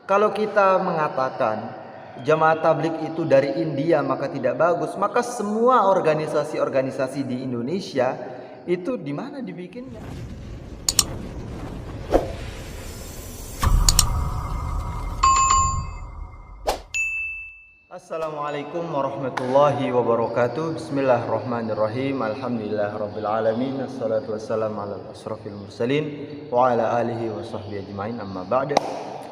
Kalau kita mengatakan jamaah tabligh itu dari India maka tidak bagus, maka semua organisasi-organisasi di Indonesia itu di mana dibikinnya? Assalamualaikum warahmatullahi wabarakatuh. Bismillahirrahmanirrahim. Alhamdulillahirabbil alamin. Assalatu wassalamu ala asrofil mursalin wa ala alihi wa sahbihi ajmain. Amma ba'da.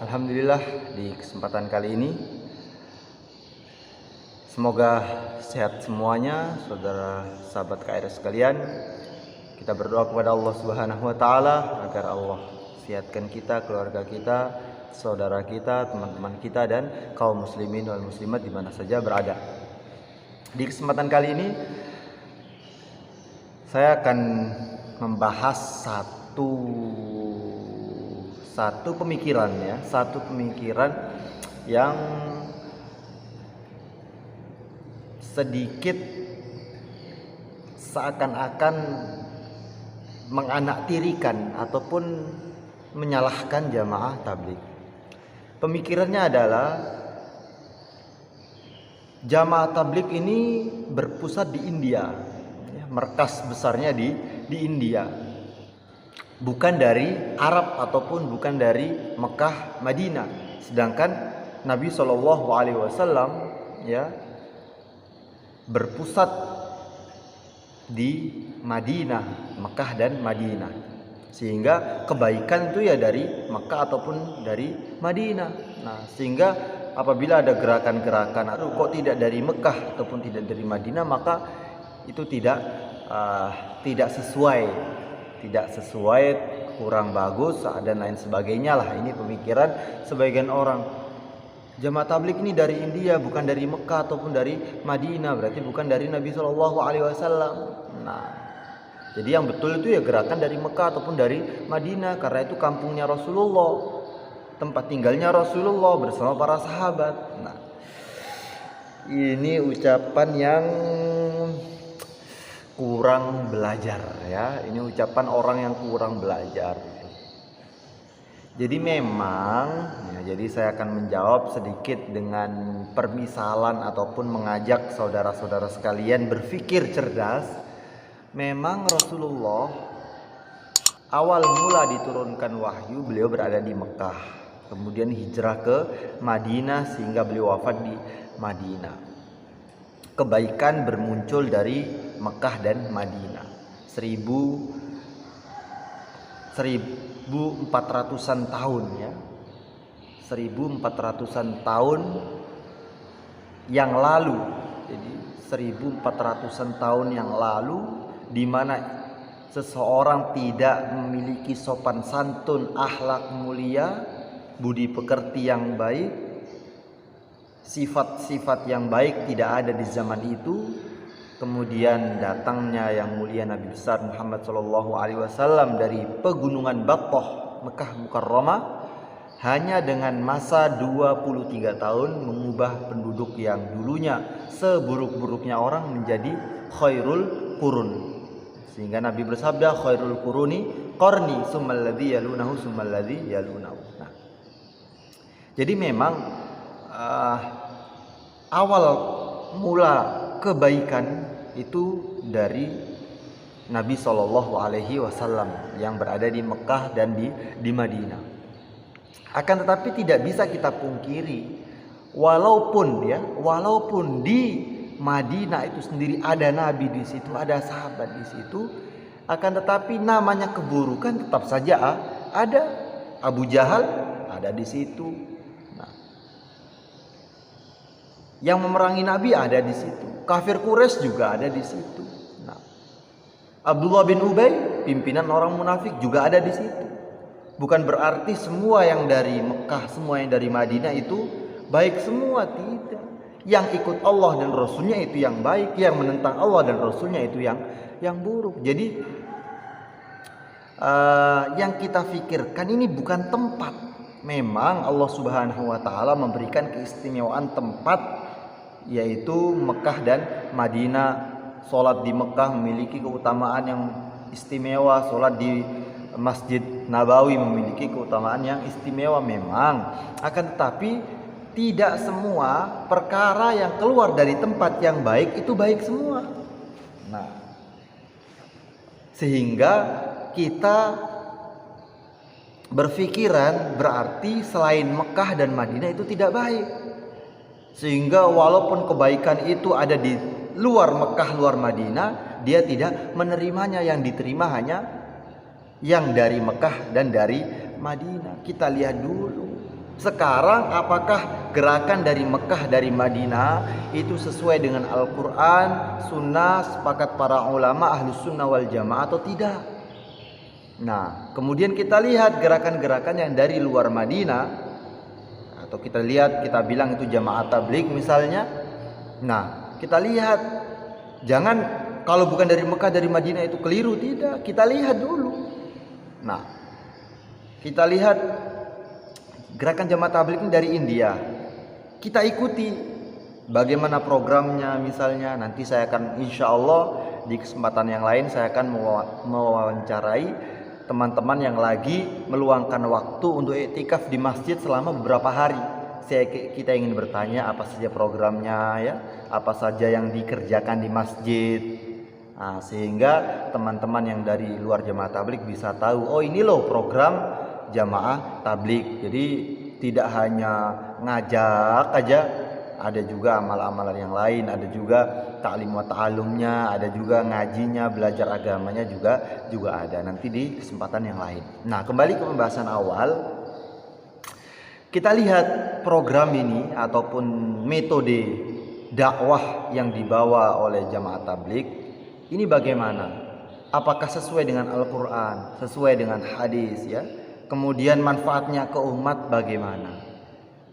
Alhamdulillah, di kesempatan kali ini semoga sehat semuanya, saudara sahabat KRS sekalian. Kita berdoa kepada Allah Subhanahu wa taala agar Allah sehatkan kita, keluarga kita, saudara kita, teman-teman kita, dan kaum muslimin wal muslimat di mana saja berada. Di kesempatan kali ini saya akan membahas satu pemikiran yang sedikit seakan-akan menganaktirikan ataupun menyalahkan jamaah tabligh. Pemikirannya adalah jamaah tabligh ini berpusat di India, markas besarnya di India, bukan dari Arab ataupun bukan dari Mekah, Madinah. Sedangkan Nabi SAW berpusat di Madinah, Mekah dan Madinah, sehingga kebaikan itu ya dari Mekah ataupun dari Madinah. Nah, sehingga apabila ada gerakan-gerakan atau kok tidak dari Mekah ataupun tidak dari Madinah, maka itu tidak sesuai, kurang bagus dan lain sebagainya lah. Ini pemikiran sebagian orang. Jamaah tabligh ini dari India, bukan dari Mekah ataupun dari Madinah, berarti bukan dari Nabi SAW. Nah, jadi yang betul itu ya gerakan dari Mekah ataupun dari Madinah, karena itu kampungnya Rasulullah, tempat tinggalnya Rasulullah bersama para sahabat. Nah, ini ucapan yang kurang belajar ya. Ini ucapan orang yang kurang belajar. Jadi jadi saya akan menjawab sedikit dengan permisalan ataupun mengajak saudara-saudara sekalian berpikir cerdas. Memang Rasulullah awal mula diturunkan wahyu, beliau berada di Mekah, kemudian hijrah ke Madinah sehingga beliau wafat di Madinah. Kebaikan bermuncul dari Mekah dan Madinah. 1400-an tahun ya. 1400-an tahun yang lalu. Jadi 1400-an tahun yang lalu, di mana seseorang tidak memiliki sopan santun, akhlak mulia, budi pekerti yang baik, sifat-sifat yang baik tidak ada di zaman itu. Kemudian datangnya yang mulia Nabi besar Muhammad SAW dari pegunungan Battah, Mekah Mukarramah, hanya dengan masa 23 tahun mengubah penduduk yang dulunya seburuk-buruknya orang menjadi khairul qurun. Sehingga Nabi bersabda, khairul quruni qarni summal ladzi yalunahu summal ladzi yalunahu. Nah, jadi memang awal mula kebaikan itu dari Nabi SAW yang berada di Mekah dan di Madinah. Akan tetapi tidak bisa kita pungkiri, walaupun di Madinah itu sendiri ada Nabi di situ, ada sahabat di situ, akan tetapi namanya keburukan tetap saja ada. Abu Jahal ada di situ. Nah, yang memerangi Nabi ada di situ. Kafir Quraisy juga ada di situ. Nah, Abdullah bin Ubay, pimpinan orang munafik, juga ada di situ. Bukan berarti semua yang dari Mekah, semua yang dari Madinah itu baik semua, tidak. Yang ikut Allah dan Rasulnya itu yang baik, yang menentang Allah dan Rasulnya itu yang buruk. Jadi yang kita pikirkan ini bukan tempat. Memang Allah Subhanahu wa taala memberikan keistimewaan tempat, yaitu Mekah dan Madinah. Salat di Mekah memiliki keutamaan yang istimewa, salat di Masjid Nabawi memiliki keutamaan yang istimewa memang, akan tetapi tidak semua perkara yang keluar dari tempat yang baik itu baik semua. Nah, sehingga kita berpikiran berarti selain Mekah dan Madinah itu tidak baik. Sehingga walaupun kebaikan itu ada di luar Mekah, luar Madinah, dia tidak menerimanya, yang diterima hanya yang dari Mekah dan dari Madinah. Kita lihat dulu sekarang apakah gerakan dari Mekah, dari Madinah itu sesuai dengan Al-Quran, Sunnah, sepakat para ulama Ahlus Sunnah wal Jamaah atau tidak. Nah, kemudian kita lihat gerakan-gerakan yang dari luar Madinah, atau kita lihat, kita bilang itu jamaah tabligh misalnya. Nah, kita lihat, jangan kalau bukan dari Mekah, dari Madinah itu keliru, tidak. Kita lihat dulu. Nah, kita lihat gerakan jamaah tabligh ini dari India. Kita ikuti bagaimana programnya misalnya. Nanti saya akan, insya Allah di kesempatan yang lain saya akan mewawancarai teman-teman yang lagi meluangkan waktu untuk iktikaf di masjid selama beberapa hari. Kita ingin bertanya apa saja programnya, ya, apa saja yang dikerjakan di masjid. Nah, sehingga teman-teman yang dari luar jamaah tabligh bisa tahu, oh ini loh program jamaah tabligh. Jadi tidak hanya ngajak aja, ada juga amal-amalan yang lain, ada juga ta'lim wa ta'alumnya, ada juga ngajinya, belajar agamanya juga ada nanti di kesempatan yang lain. Nah, kembali ke pembahasan awal, kita lihat program ini ataupun metode dakwah yang dibawa oleh jamaah tabligh ini bagaimana? Apakah sesuai dengan Al-Quran, sesuai dengan hadis, ya? Kemudian manfaatnya ke umat bagaimana?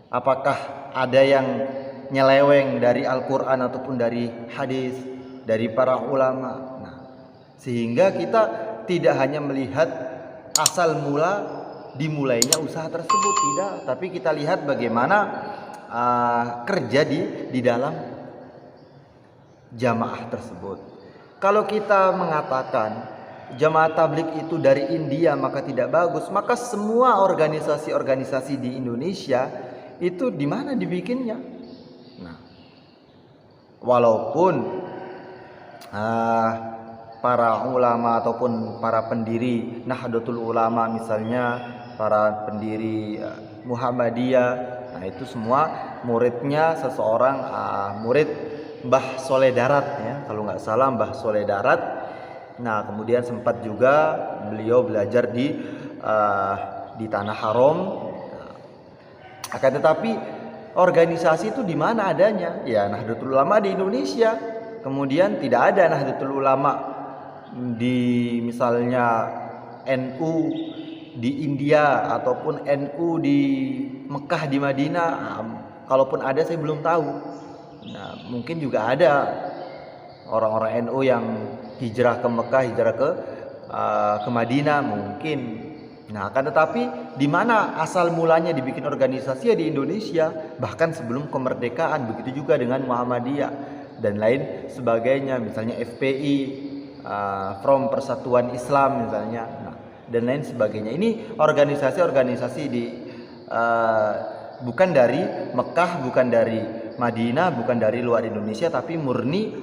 Apakah ada yang nyeleweng dari Al-Quran ataupun dari hadis, dari para ulama? Nah, sehingga kita tidak hanya melihat asal mula dimulainya usaha tersebut, tidak, tapi kita lihat bagaimana kerja di dalam jamaah tersebut. Kalau kita mengatakan jamaah tabligh itu dari India maka tidak bagus, maka semua organisasi-organisasi di Indonesia itu di mana dibikinnya? Nah, walaupun para ulama ataupun para pendiri Nahdlatul Ulama misalnya, para pendiri Muhammadiyah, nah itu semua muridnya seseorang murid Mbah Soleh Darat, ya, kalau nggak salah Mbah Soleh Darat. Nah, kemudian sempat juga beliau belajar di Tanah Haram. Akan tetapi organisasi itu di mana adanya? Ya, Nahdlatul Ulama di Indonesia. Kemudian tidak ada Nahdlatul Ulama di misalnya NU di India ataupun NU di Mekah, di Madinah. Kalaupun ada saya belum tahu. Nah, mungkin juga ada orang-orang NU yang hijrah ke Mekah, hijrah ke Madinah mungkin. Nah, akan tetapi di mana asal mulanya dibikin organisasi ya di Indonesia, bahkan sebelum kemerdekaan. Begitu juga dengan Muhammadiyah dan lain sebagainya, misalnya FPI, From Persatuan Islam misalnya, nah, dan lain sebagainya. Ini organisasi-organisasi bukan dari Mekah, bukan dari Madinah, bukan dari luar Indonesia, tapi murni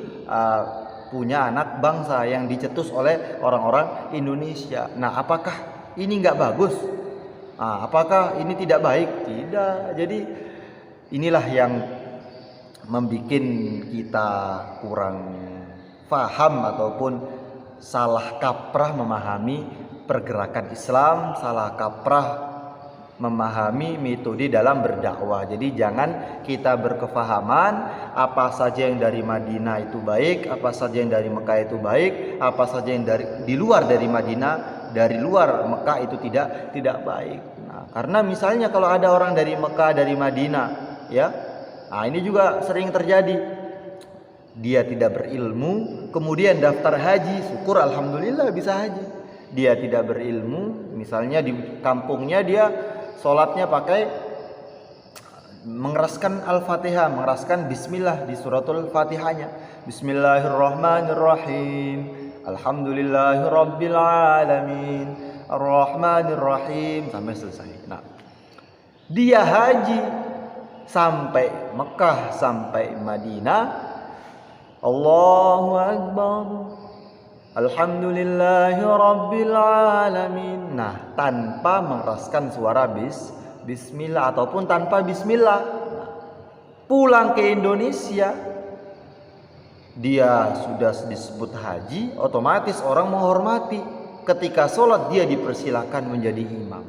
punya anak bangsa yang dicetus oleh orang-orang Indonesia. Nah, apakah ini nggak bagus? Apakah ini tidak baik? Tidak. Jadi inilah yang membuat kita kurang paham ataupun salah kaprah memahami pergerakan Islam, salah kaprah memahami metode dalam berdakwah. Jadi jangan kita berkefahaman apa saja yang dari Madinah itu baik, apa saja yang dari Mekah itu baik, apa saja yang di luar dari Madinah, dari luar Mekah itu tidak baik. Nah, karena misalnya kalau ada orang dari Mekah, dari Madinah, ya, nah ini juga sering terjadi. Dia tidak berilmu, kemudian daftar haji, syukur alhamdulillah bisa haji. Dia tidak berilmu, misalnya di kampungnya dia sholatnya pakai mengeraskan Al-Fatihah, mengeraskan Bismillah di suratul Fatihahnya. Bismillahirrahmanirrahim. Alhamdulillahirabbil alamin. Ar-Rahmanir Rahim sampai selesai. Nah, dia haji sampai Mekah, sampai Madinah, Allahu Akbar, Alhamdulillahi Rabbil Alamin. Nah, tanpa mengeraskan suara bismillah ataupun tanpa bismillah. Nah, pulang ke Indonesia, dia sudah disebut haji, otomatis orang menghormati. Ketika sholat dia dipersilahkan menjadi imam.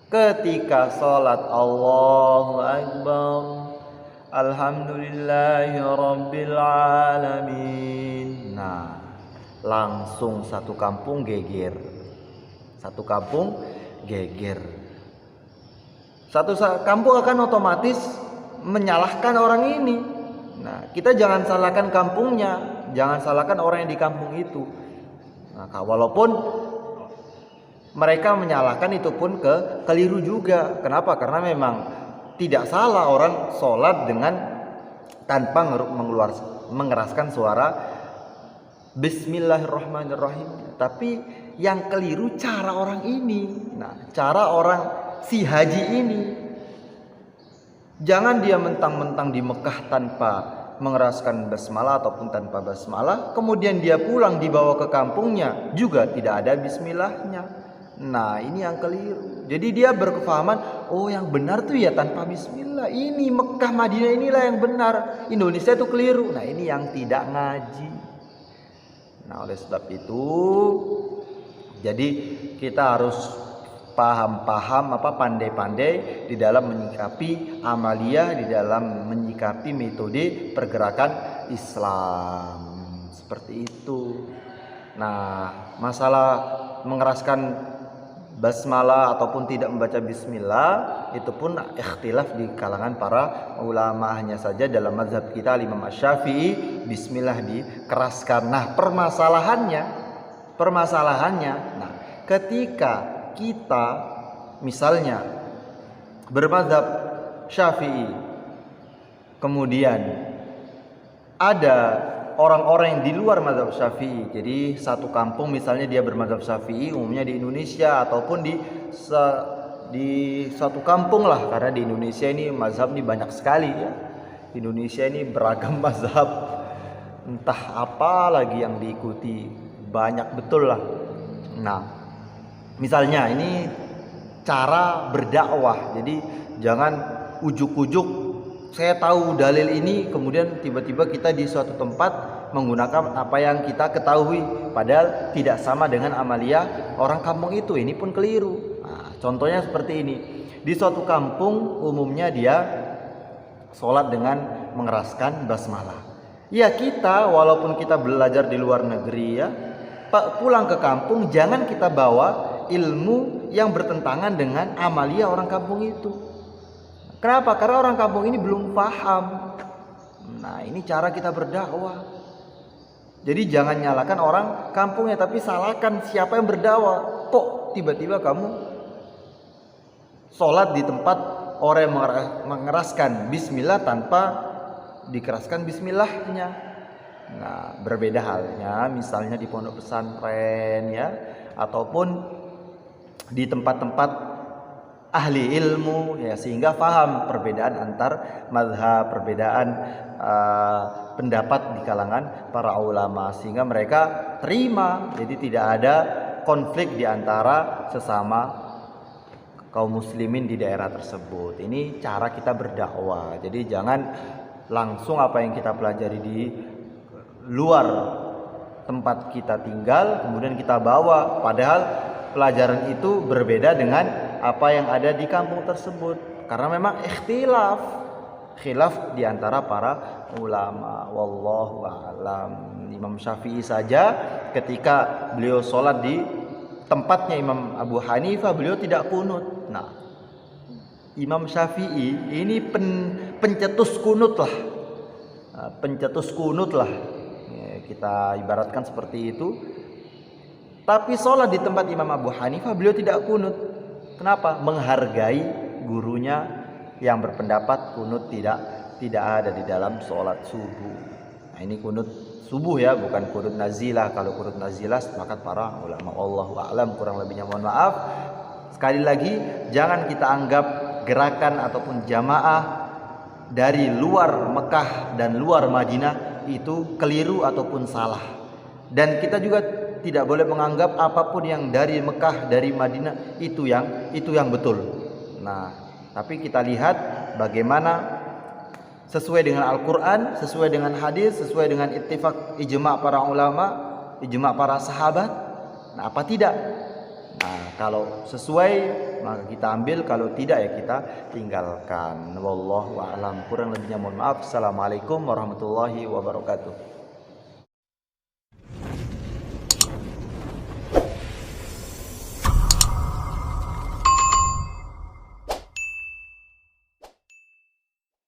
Ketika sholat Allahu Akbar, Alhamdulillahi Rabbil Alamin. Nah, langsung satu kampung geger. Satu kampung geger. Satu kampung akan otomatis menyalahkan orang ini. Nah, kita jangan salahkan kampungnya, jangan salahkan orang yang di kampung itu. Nah, walaupun mereka menyalahkan itu pun keliru juga. Kenapa? Karena memang tidak salah orang sholat dengan tanpa mengeraskan suara Bismillahirrahmanirrahim. Tapi yang keliru cara orang ini. Nah, cara orang si haji ini. Jangan dia mentang-mentang di Mekah tanpa mengeraskan basmalah ataupun tanpa basmalah, kemudian dia pulang dibawa ke kampungnya juga tidak ada bismillahnya. Nah, ini yang keliru. Jadi dia berkefahaman, oh yang benar tuh ya tanpa bismillah. Ini Mekah Madinah inilah yang benar. Indonesia itu keliru. Nah, ini yang tidak ngaji. Nah, oleh sebab itu jadi kita harus pandai-pandai di dalam menyikapi amaliyah, di dalam menyikapi metode pergerakan Islam. Seperti itu. Nah, masalah mengeraskan basmalah ataupun tidak membaca bismillah itu pun ikhtilaf di kalangan para ulama. Hanya saja dalam mazhab kita Imam Asy-Syafi'i bismillah dikeraskan. Nah, permasalahannya nah, ketika kita misalnya bermazhab Syafi'i, kemudian ada orang-orang yang di luar mazhab Syafi'i. Jadi satu kampung misalnya dia bermazhab Syafi'i, umumnya di Indonesia ataupun di suatu kampung lah, karena di Indonesia ini mazhab ini banyak sekali ya. Indonesia ini beragam mazhab, entah apa lagi yang diikuti, banyak betul lah. Nah, misalnya ini cara berdakwah. Jadi jangan ujuk-ujuk saya tahu dalil ini kemudian tiba-tiba kita di suatu tempat menggunakan apa yang kita ketahui padahal tidak sama dengan amaliyah orang kampung itu. Ini pun keliru. Nah, contohnya seperti ini. Di suatu kampung umumnya dia sholat dengan mengeraskan basmalah. Ya, kita walaupun kita belajar di luar negeri ya, pulang ke kampung jangan kita bawa ilmu yang bertentangan dengan amalia orang kampung itu. Kenapa? Karena orang kampung ini belum paham. Nah, ini cara kita berdakwah. Jadi jangan nyalakan orang kampungnya, tapi salahkan siapa yang berdakwah. Kok tiba-tiba kamu sholat di tempat orang yang mengeraskan bismillah tanpa dikeraskan bismillahnya. Nah, berbeda halnya misalnya di pondok pesantren ya, ataupun di tempat-tempat ahli ilmu ya, sehingga paham perbedaan antar mazhab, perbedaan pendapat di kalangan para ulama, sehingga mereka terima. Jadi tidak ada konflik di antara sesama kaum muslimin di daerah tersebut. Ini cara kita berdakwah. Jadi jangan langsung apa yang kita pelajari di luar tempat kita tinggal kemudian kita bawa, padahal pelajaran itu berbeda dengan apa yang ada di kampung tersebut, karena memang khilaf di antara para ulama. Wallahu a'lam. Imam Syafi'i saja ketika beliau sholat di tempatnya Imam Abu Hanifah, beliau tidak kunut. Nah, Imam Syafi'i ini pencetus kunut lah, ya, kita ibaratkan seperti itu. Tapi sholat di tempat Imam Abu Hanifah beliau tidak kunut. Kenapa? Menghargai gurunya yang berpendapat kunut tidak ada di dalam sholat subuh. Nah, ini kunut subuh ya, bukan qunut nazilah. Kalau qunut nazilah sepakat para ulama. Wallahu a'lam, kurang lebihnya mohon maaf. Sekali lagi, jangan kita anggap gerakan ataupun jamaah dari luar Mekah dan luar Madinah itu keliru ataupun salah. Dan kita juga tidak boleh menganggap apapun yang dari Mekah, dari Madinah itu yang betul. Nah, tapi kita lihat bagaimana sesuai dengan Al-Quran, sesuai dengan hadis, sesuai dengan ittifaq ijma' para ulama, ijma' para sahabat. Nah, apa tidak? Nah, kalau sesuai maka kita ambil, kalau tidak ya kita tinggalkan. Wallahu a'lam. Kurang lebihnya mohon maaf. Assalamualaikum warahmatullahi wabarakatuh.